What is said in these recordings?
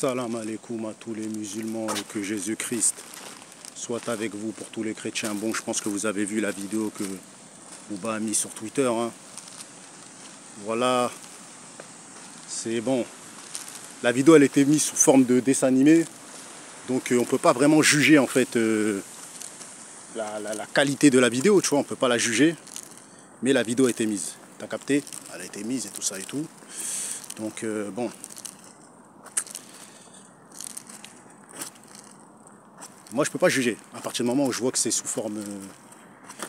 Salam alaikum à tous les musulmans et que Jésus-Christ soit avec vous pour tous les chrétiens. Bon, je pense que vous avez vu la vidéo que Bouba a mis sur Twitter. Hein. Voilà, c'est bon. La vidéo elle était mise sous forme de dessin animé, donc on ne peut pas vraiment juger en fait la qualité de la vidéo, tu vois, on ne peut pas la juger. Mais la vidéo a été mise, t'as capté? Elle a été mise et tout ça et tout. Donc bon. Moi je peux pas juger à partir du moment où je vois que c'est sous forme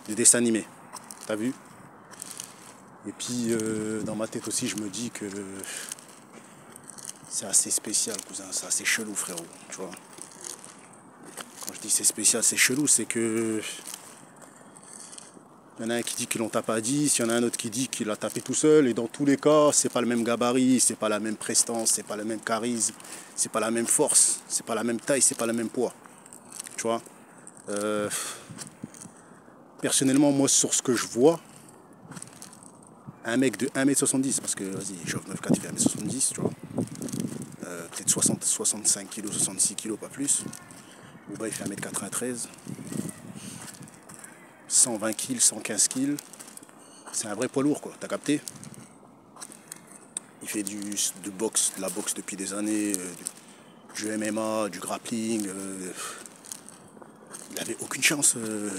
de dessin animé. T'as vu? Et puis dans ma tête aussi je me dis que c'est assez spécial, cousin, c'est assez chelou, frérot, tu vois. Quand je dis c'est spécial, c'est chelou, c'est que il y en a un qui dit qu'ils l'ont tapé à 10, il y en a un autre qui dit qu'il l'a tapé tout seul, et dans tous les cas, c'est pas le même gabarit, c'est pas la même prestance, c'est pas le même charisme, c'est pas la même force, c'est pas la même taille, c'est pas le même poids. Tu vois, personnellement, moi, sur ce que je vois, un mec de 1m70, parce que, vas-y, Jov 94 fait 1m70, tu vois, peut-être 65 kg, 66 kg, pas plus. Bouba, il fait 1m93, 120 kg, 115 kg, c'est un vrai poids lourd, quoi, t'as capté? Il fait de la boxe depuis des années, du MMA, du grappling. Il avait aucune chance,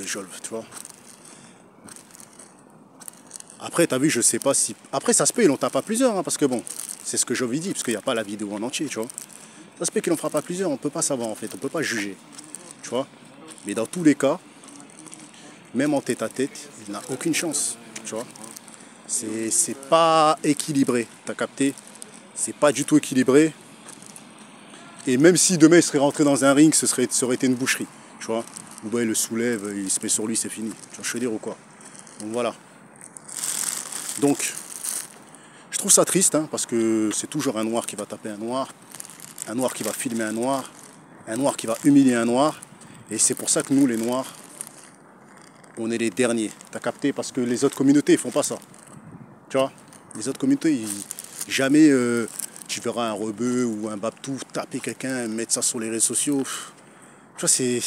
Jolv, tu vois. Après, t'as vu, je sais pas si... Après, ça se peut, il en tape à plusieurs, hein, parce que bon, c'est ce que Jov dit, parce qu'il n'y a pas la vidéo en entier, tu vois. Ça se peut qu'il en frappe à plusieurs, on peut pas savoir, en fait, on peut pas juger, tu vois. Mais dans tous les cas, même en tête à tête, il n'a aucune chance, tu vois. C'est pas équilibré, t'as capté? C'est pas du tout équilibré. Et même si demain il serait rentré dans un ring, ça aurait été une boucherie, tu vois. Bouba il le soulève, il se met sur lui, c'est fini. Tu vois, je veux dire ou quoi? Donc voilà. Donc, je trouve ça triste, hein, parce que c'est toujours un noir qui va taper un noir qui va filmer un noir qui va humilier un noir. Et c'est pour ça que nous, les noirs, on est les derniers. T'as capté? Parce que les autres communautés, ils font pas ça. Tu vois? Les autres communautés, jamais tu verras un rebeu ou un babtou taper quelqu'un, mettre ça sur les réseaux sociaux. Tu vois, c'est...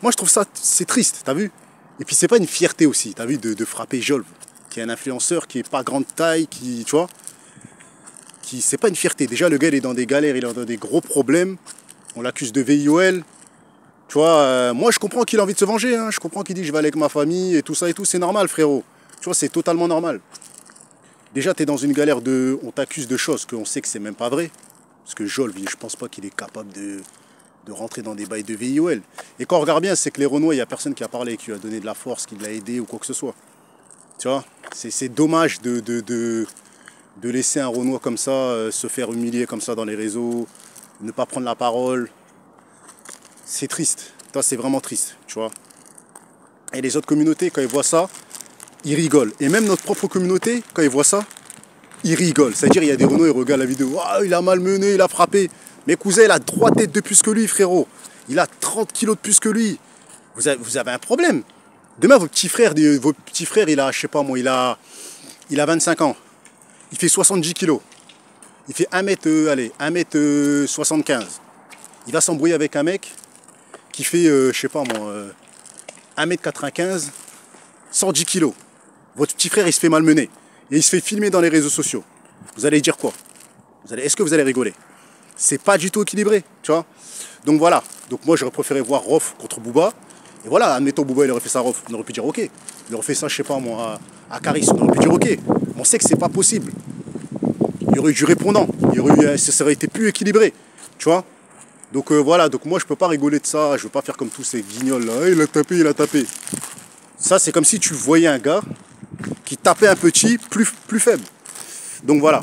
Moi, je trouve ça, c'est triste, t'as vu? Et puis, c'est pas une fierté aussi, t'as vu, de frapper Jolv, qui est un influenceur, qui est pas grande taille, qui, tu vois, c'est pas une fierté. Déjà, le gars, il est dans des galères, il est dans des gros problèmes. On l'accuse de VIOL. Tu vois, moi, je comprends qu'il a envie de se venger, hein. Je comprends qu'il dit, je vais aller avec ma famille et tout ça et tout. C'est normal, frérot. Tu vois, c'est totalement normal. Déjà, tu es dans une galère on t'accuse de choses qu'on sait que c'est même pas vrai. Parce que Jolv, je pense pas qu'il est capable de rentrer dans des bails de VIOL. Et quand on regarde bien, c'est que les Renois, il n'y a personne qui a parlé, qui lui a donné de la force, qui l'a aidé ou quoi que ce soit. Tu vois, c'est dommage de laisser un Renois comme ça se faire humilier comme ça dans les réseaux, ne pas prendre la parole. C'est triste. C'est vraiment triste, tu vois. Et les autres communautés, quand ils voient ça, ils rigolent. Et même notre propre communauté, quand ils voient ça, ils rigolent. C'est-à-dire, il y a des Renois, ils regardent la vidéo. Ah, il a malmené, il a frappé. Mais cousin, il a 3 têtes de plus que lui, frérot. Il a 30 kilos de plus que lui. Vous avez un problème. Demain, votre petit frère, il a, je sais pas moi, il a 25 ans. Il fait 70 kilos. Il fait 1m75. Il va s'embrouiller avec un mec qui fait, je sais pas moi, 1m95, 110 kilos. Votre petit frère, il se fait malmener. Et il se fait filmer dans les réseaux sociaux. Vous allez dire quoi? Est-ce que vous allez rigoler? C'est pas du tout équilibré, tu vois. Donc voilà. Donc moi, j'aurais préféré voir Rof contre Bouba. Et voilà, admettons Bouba, il aurait fait ça à Rof. On aurait pu dire ok. Il aurait fait ça, je sais pas moi, à Caris. On aurait pu dire ok. On sait que c'est pas possible. Il y aurait eu du répondant. Ça aurait été plus équilibré, tu vois. Donc voilà. Donc moi, je peux pas rigoler de ça. Je veux pas faire comme tous ces guignols là. Hey, il a tapé, il a tapé. Ça, c'est comme si tu voyais un gars qui tapait un petit plus faible. Donc voilà.